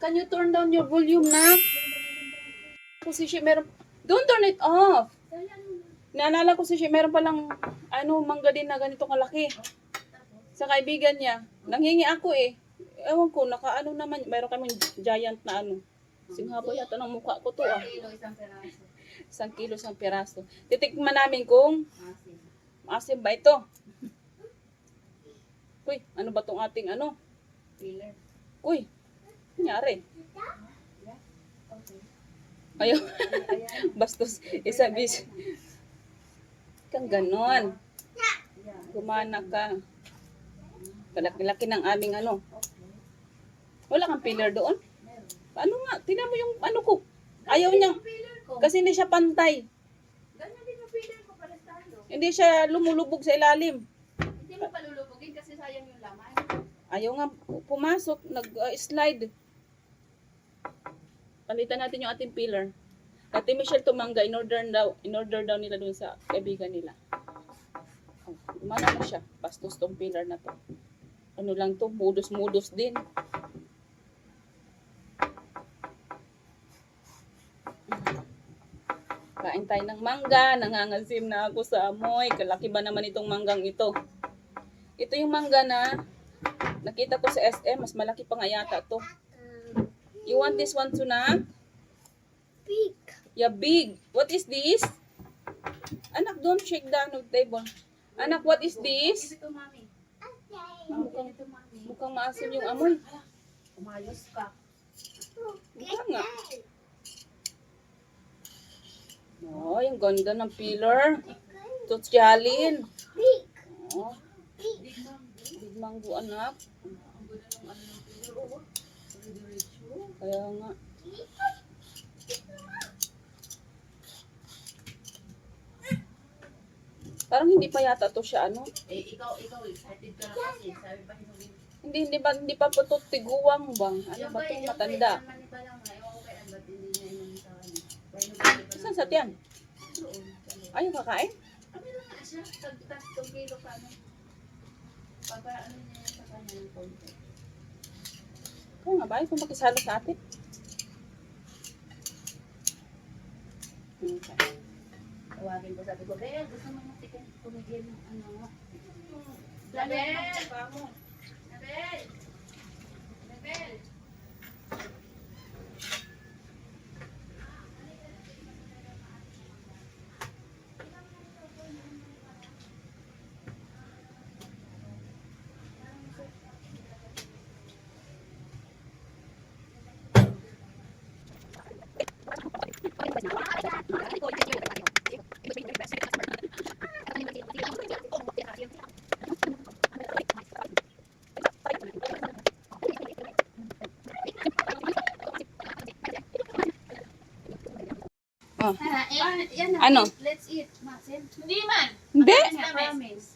Can you turn down your volume na? Kasi siya meron... Don't turn it off. Naalala ko si siya meron palang mangga din na ganito kalaki. Sa kaibigan niya. Nanghingi ako eh. Ewan ko, naman. Meron kami giant na Singhabo yata ng mukha ko to ah. 1 kilo, 1 piraso. Titikman namin kung maasim ba ito. Uy, ano ba tong ating Filler. Uy, nangyari. Ayaw. Bastos. Isa-bis. Kang ganon. Gumana ka. Kalaki-laki ng aming Wala kang pillar doon? Ano nga? Tingnan mo yung ko. Ayaw niya. Kasi hindi siya pantay. Ganyan din yung filler ko para sa Hindi siya lumulubog sa ilalim. Hindi mo palulubugin kasi sayang yung laman. Ayaw nga pumasok. Nag-slide. Palitan natin yung ating pillar. Kati Michelle Tumanga, in-order daw nila dun sa kaibigan nila. Oh, gumana na siya. Bastos tong pillar na to. Ano lang to, mudos-mudos din. Kain tayo ng mangga. Nangangasim na ako sa amoy. Kalaki ba naman itong manggang ito? Ito yung mangga na nakita ko sa SM. Mas malaki pa nga yata to. You want this one too na? Big. Yeah, big. What is this? Anak, don't shake the table. Anak, what is this? Ito, mami. Mukhang maasim yung amoy. Umayos ka. Mukha nga. Oh, yung ganda ng pillar. Sosyalin. Big. Oh, Big. big mango anak. Kaya nga. Parang hindi pa yata to siya Ikaw, excited ka na kasi. Sabi pa Hindi pa po to tiguwang bang? Ano ba itong matanda? Saan sa tiyan? Ayaw kakain? Ano lang nga siya? Tag kilo pa Pagka niya sa kanya ng konti. Oo nga ba? Kung makisalo sa atin. Okay. Tawagin ko, sabi ko, Bel, gusto mo matikin tumigil ng Label! Label! Label! Oh. Yan na. Ano? Let's eat. Masin. Hindi man. Hindi? Promise.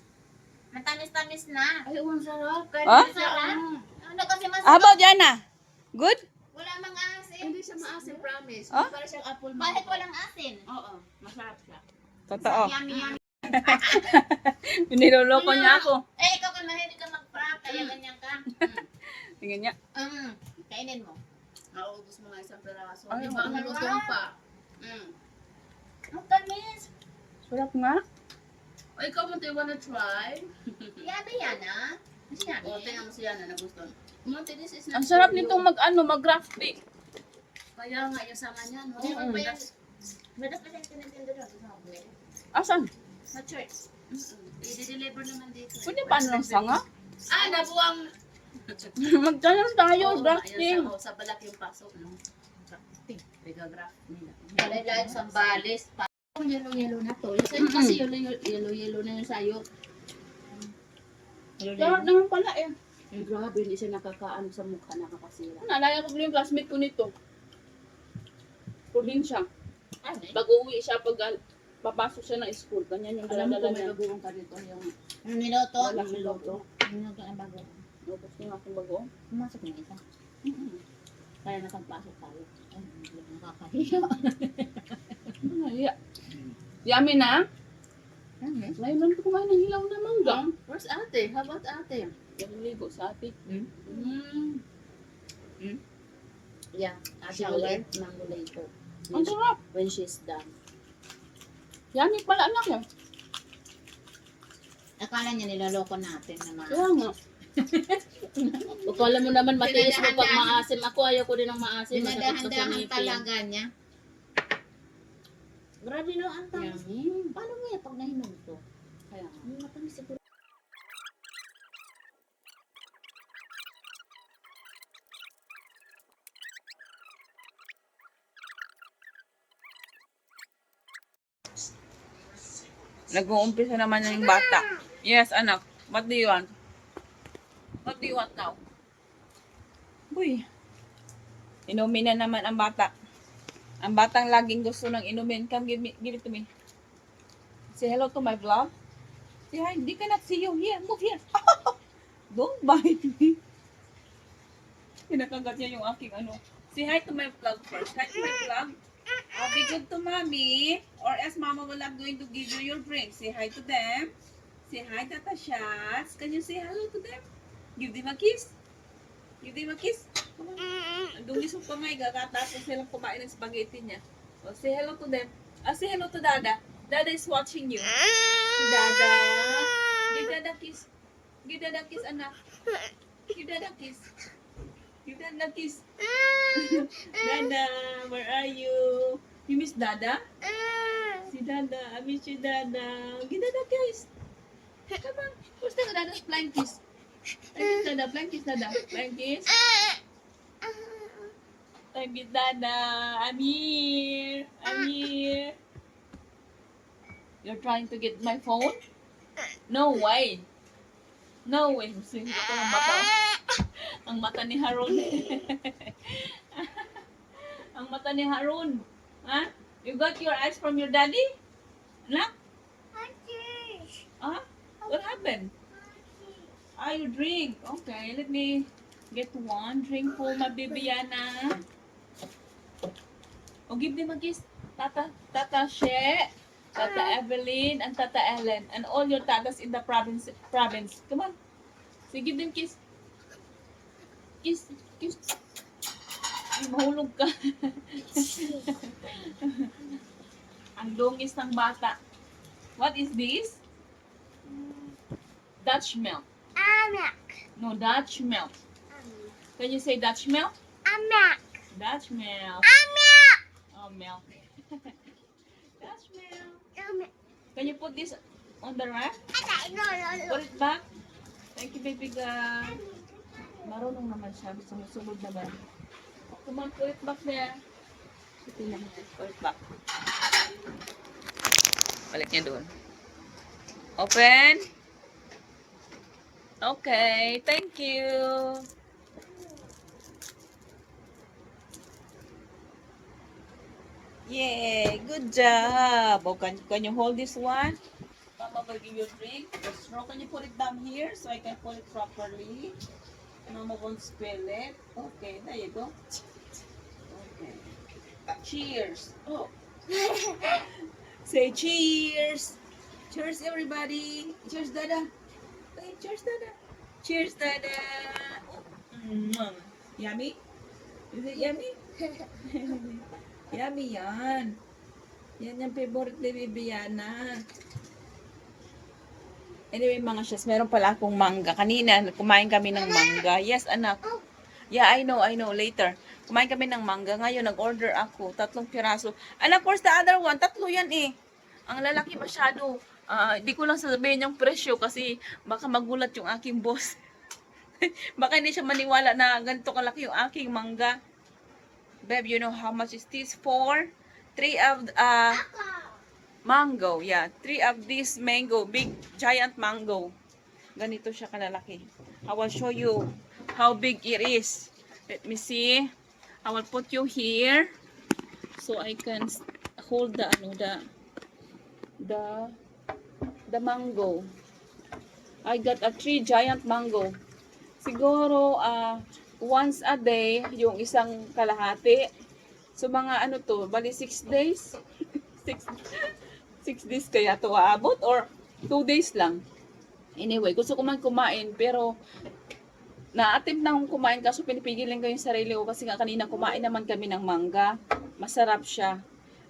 Matamis-tamis na. Ay, ang sarap. Kahit Ah? hindi siya, Ano kasi mas How about Jana? Good? wala mang asin. hindi siya maasim, promise. Ah? Para siyang apple Bakit mango. walang asin? Oo, masarap siya. Totoo. Yummy, yummy. Niloloko niya ako. Eh, ikaw ka mahilig ka mag-prank, kaya ganyan ka. Tingnan niya. Kainin mo. Naubos mo nga isang peraso. Ay, Di ba, oo. nalutong pa. Ang tamis. Sarap nga. O, ikaw mo, do you wanna try? Yummy yan, ah. Mas yummy. O, tingnan mo siya na nagustuhan. Monte, this is not Ang sarap for you. nitong mag-grafting. Kaya nga, yung sama niya, no? Hindi mo pa yan. Badak pa siyang tinitindi doon sa subway. Asan? Sa church. I-deliver naman dito. Pwede paano lang sanga? Ah, nabuwang... Magtanong tayo, Oo, grafting. ayun, sa balat yung pasok, no? Grafting. Pega-graft nila. Dahil sa balis. Yung yellow-yellow na to. Yung sa'yo kasi yellow-yellow na yung sa'yo. Sarap naman pala eh. Eh, grabe, hindi siya nakakaano sa mukha, nakakasira. Naalala ko yung classmate ko nito. Probinsya. Ano eh? Pag uwi siya, papasok siya ng school, ganyan yung Alam mo daladala kung may niya. bagoong ka dito, yung Ano niloto? walang niloto. Niloto ang bago. Tapos yung aking bago. Pumasok na isa. Kaya nakapasok tayo. Ay, nakakahiya. Ay, yummy na. Ano eh? Ngayon lang kumain ng hilaw na mangga. Where's ate? How about ate? Yung ligo sa atin. Yeah, she will Shower? eat mango later. Ang sarap. When she's done. Yummy pala anak yan. Akala niya niloloko natin naman. Kaya nga. Akala mo naman matiis mo pag Dinadahan-dahan. maasim. Ako ayaw ko din ng maasim. Masakit pa sa Dinadahan-dahan ngipin. talaga niya. Grabe no, ang tamis. Yummy. Paano mo yan pag nahinog to? Kaya nga. Matamis siguro. Nag-uumpisa naman yung bata. Yes, anak. What do you want? What do you want now? Uy. Inumin na naman ang bata. Ang batang laging gusto ng inumin. Come, give it to me. Say hello to my vlog. Say hi. They cannot see you. Here, move here. Don't bite me. Pinakagat niya yung aking ano. Say hi to my vlog first. Hi to my vlog. I'll be good to mommy. Or else mama will not going to give you your drink. Say hi to them. Say hi, Tata Shaz. Can you say hello to them? Give them a kiss. Give them a kiss. Come on. Ang dungis mo pa nga, gagataas silang kumain ng spaghetti niya. So, say hello to them. Say hello to Dada. Dada is watching you. Si Dada. Give Dada a kiss. Give Dada a kiss, anak. Give Dada a kiss. Give Dada a kiss. Dada, where are you? You miss Dada? Si Dada, I miss you, Dada. Give Dada a kiss. Come on. Where's the Dada's flying kiss? Flying kiss, Dada. Flying kiss, Dada. Flying kiss. Flying kiss, Dada. I'm here. I'm here. You're trying to get my phone? No way. No way. Sino ko ang mata. Ang mata ni Harun. Ang mata ni Harun. Ha? You got your eyes from your daddy? Anak? Huh? What happened? You drink. Okay, let me get one drink for my baby Yana. Oh, give them a kiss. Tata She, Tata Evelyn, and Tata Ellen, and all your tatas in the province. Come on. So give them kiss. Kiss. Ay, mahulog ka. Ang dungis ng bata. What is this? Dutch milk. No, Dutch milk. Can you say Dutch milk? Dutch milk. Oh, milk. Dutch milk. Can you put this on the rack? Put it back. Thank you, baby girl. Marunong naman siya. Sumusunod naman. Come on, put it back there. Put it back. Balik niya doon. Open. Okay, thank you. Yay, good job. Oh, can you hold this one? Mama will give you a drink. The straw, can you put it down here so I can put it properly? Mama won't spill it. Okay, there you go. Okay. Cheers. Oh. Say cheers. Cheers, everybody. Cheers, Dada. Hey, cheers, Dada. Cheers, Dada. Oh. Yummy? Is it yummy? Yummy yan. Yan yung favorite ni Bibiana. Anyway, mga siyas, meron pala akong mangga. Kanina, kumain kami ng mangga. Yes, anak. Yeah, I know. Later. Kumain kami ng mangga. Ngayon, nag-order ako. 3 piraso. Anak, where's the other one? 3 yan eh. Ang lalaki masyado. Di ko lang sasabihin yung presyo kasi baka magulat yung aking boss. Baka hindi siya maniwala na ganito kalaki yung aking mangga. Babe, you know how much is this for? 3 of mango. Yeah, 3 of this mango. Big, giant mango. Ganito siya kalalaki. I will show you how big it is. Let me see. I will put you here so I can hold the mango. I got a 3 giant mango. Siguro once a day yung isang kalahati. So mga ano to, bali 6 days. 6 days kaya to aabot or 2 days lang. Anyway, gusto ko man kumain pero Na-attempt na akong kumain kaso pinipigilan ko yung sarili ko kasi nga kanina kumain naman kami ng mangga. Masarap siya.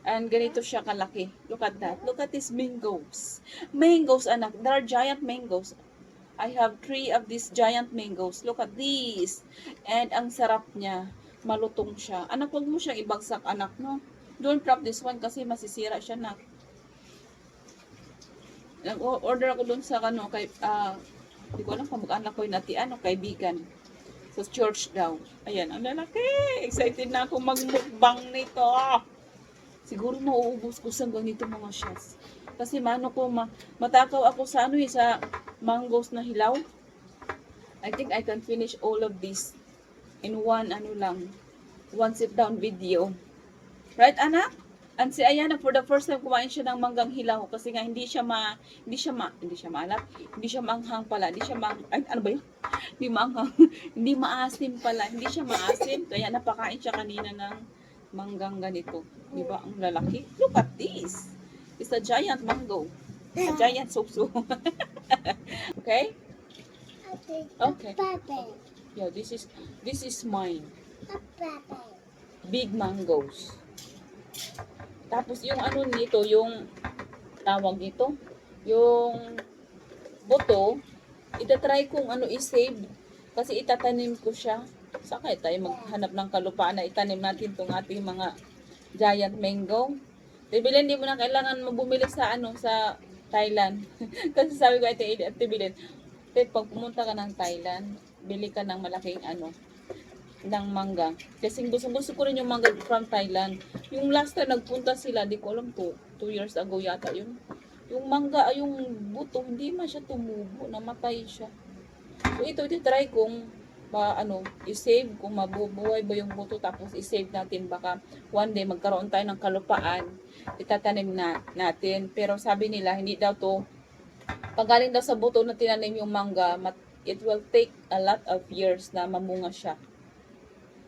And ganito siya kalaki. Look at that. Look at these mangoes. Mangoes, anak. There are giant mangoes. I have 3 of these giant mangoes. Look at these. And ang sarap niya. Malutong siya. Anak, huwag mo siyang ibagsak, anak, no? Don't drop this one kasi masisira siya, na. Nag-order ako dun sa kay hindi ko alam kung mag-anak ko yung kaibigan. Sa church daw. Ayan, ang lalaki. Excited na ako magmukbang nito. Siguro mauubos ko sa ganito mga shots. Kasi matakaw ako sa sa mangoes na hilaw. I think I can finish all of this in one sit down video. Right, anak? And si Ayana, for the first time, kumain siya ng manggang hilaw kasi nga hindi siya maalat, hindi siya maanghang pala, ano ba yun? Hindi maanghang, hindi maasim pala, hindi siya maasim, kaya napakain siya kanina ng manggang ganito. Di ba? Ang lalaki. Look at this. It's a giant mango. A giant suso. Okay? Okay. Yeah, this is mine. Big mangoes. Tapos yung nito, yung tawag nito, yung buto, itatry kong i-save kasi itatanim ko siya. Saka tayo maghanap ng kalupaan na itanim natin tong ating mga giant mango. Tibilin, hindi mo na kailangan bumili sa sa Thailand. Kasi sabi ko Tibilin, pag pumunta ka ng Thailand, bili ka ng malaking ng mangga. Kasi gusto ko rin yung mangga from Thailand. Yung last time nagpunta sila, di ko alam 2 years ago yata yun. Yung mangga, yung buto, hindi man siya tumubo, namatay siya. So ito try kong i-save kung mabubuhay ba yung buto, tapos i-save natin, baka one day magkaroon tayo ng kalupaan, itatanim natin. Pero sabi nila, hindi daw to, pagaling daw sa buto na tinanim yung mangga, it will take a lot of years na mamunga siya.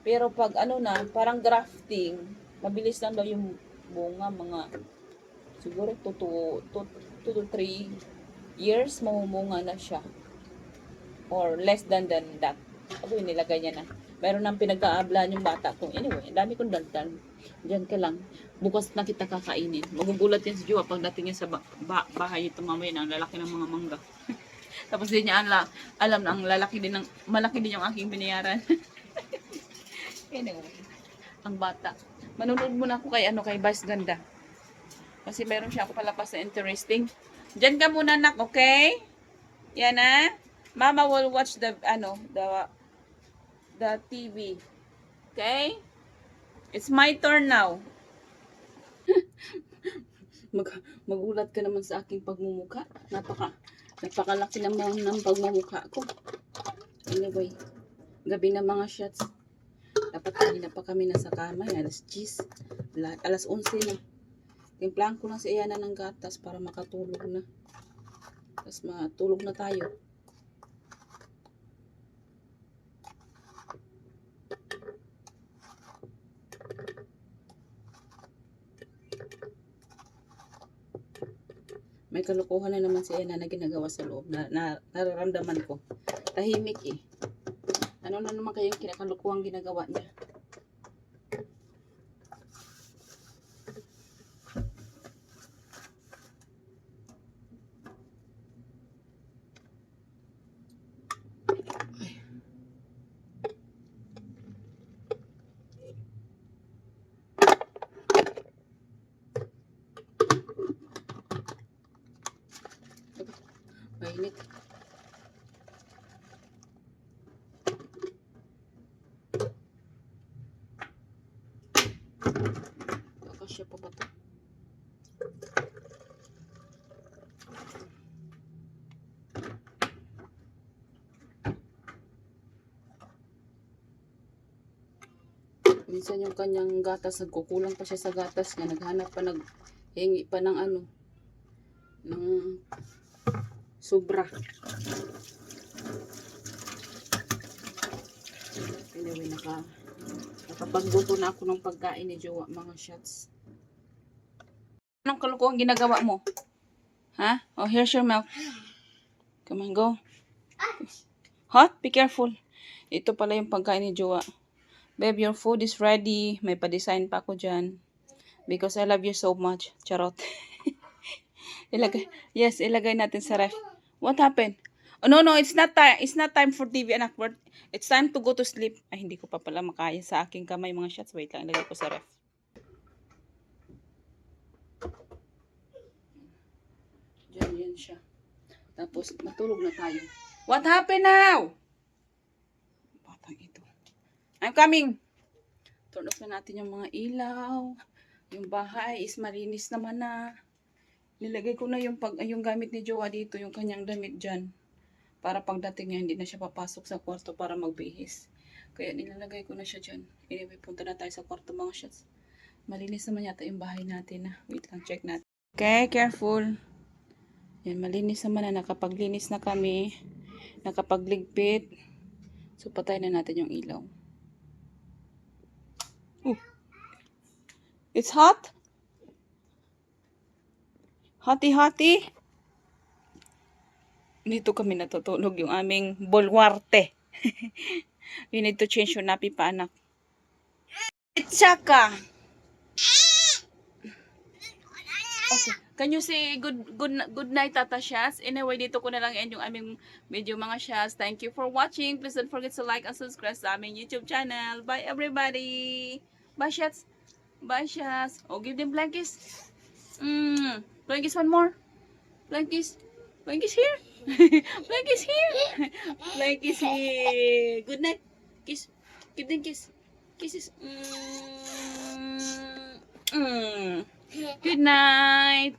Pero pag parang grafting, mabilis lang daw yung bunga, mga siguro 2 to 3 years mamumunga na siya. Or less than that. Ako yung nilagay niya na. Meron nang pinagkaablaan yung bata ko. Anyway, dami kong daltal. Diyan ka lang. Bukas na kita kakainin. Magugulat yan si Jowa pagdating niya sa bahay ito mamaya ng lalaki ng mga mangga. Tapos din niya alam na ang malaki din yung aking binayaran. Anyway, ang bata. Manunod muna ako kay Vice Ganda. Kasi meron siya ako palapas na interesting. Diyan ka muna, nak, okay? Yan na. Mama will watch the TV. Okay? It's my turn now. Magulat ka naman sa aking pagmumukha. Napakalaki naman ng pagmumukha ko. Anyway, gabi na mga shots. Dapat kanina pa kami nasa kama, alas 10. Alas 11 na. Timplahan ko lang si Ayana ng gatas para makatulog na. Tapos matulog na tayo. May kalukuhan na naman si Ayana na ginagawa sa loob. Nararamdaman ko. Tahimik eh. Ano na naman kayong kinakalukuhang ginagawa niya? Mainit. Kakasya pa ba ito? Minsan yung kanyang gatas, nagkukulang pa siya sa gatas nga, naghanap pa, naghingi pa ng ng sobra. Anyway, nakapagbuto na ako ng pagkain ni Jowa, mga shots. Anong kalukuhan ginagawa mo? Ha? Oh, here's your milk. Come on, go. Hot? Be careful. Ito pala yung pagkain ni Jowa. Babe, your food is ready. May pa-design pa ako dyan. Because I love you so much. Charot. Ilagay natin sa ref. What happened? Oh, no, it's not time. It's not time for TV, anak. It's time to go to sleep. Ay, hindi ko pa pala makaya sa aking kamay mga shots. Wait lang, ilagay ko sa ref. Yan siya. Tapos, matulog na tayo. What happened now? Batang ito. I'm coming. Turn off na natin yung mga ilaw. Yung bahay is malinis naman na. Nilagay ko na yung gamit ni Jowa dito, yung kanyang damit dyan. Para pagdating niya, hindi na siya papasok sa kwarto para magbihis. Kaya nilalagay ko na siya dyan. Anyway, punta na tayo sa kwarto mga shots. Malinis naman yata yung bahay natin na. Wait lang, check natin. Okay, careful. Yan, malinis naman na. Nakapaglinis na kami. Nakapagligpit. So, patay na natin yung ilaw. It's hot? Hoti-hoti? Dito kami natutulog yung aming bulwarte. You need to change your nappy pa, anak. Tsaka. Okay. Can you say good night, Tata Shaz? Anyway, dito ko na lang end yung aming video, mga Shaz. Thank you for watching. Please don't forget to like and subscribe sa aming YouTube channel. Bye, everybody. Bye, Shaz. Bye, Shaz. Oh, give them blankies. Blankies one more. Blankies. Blankies here. Blankies here. Blankies here. Good night. Kiss. Give them kiss. Kisses. Good night.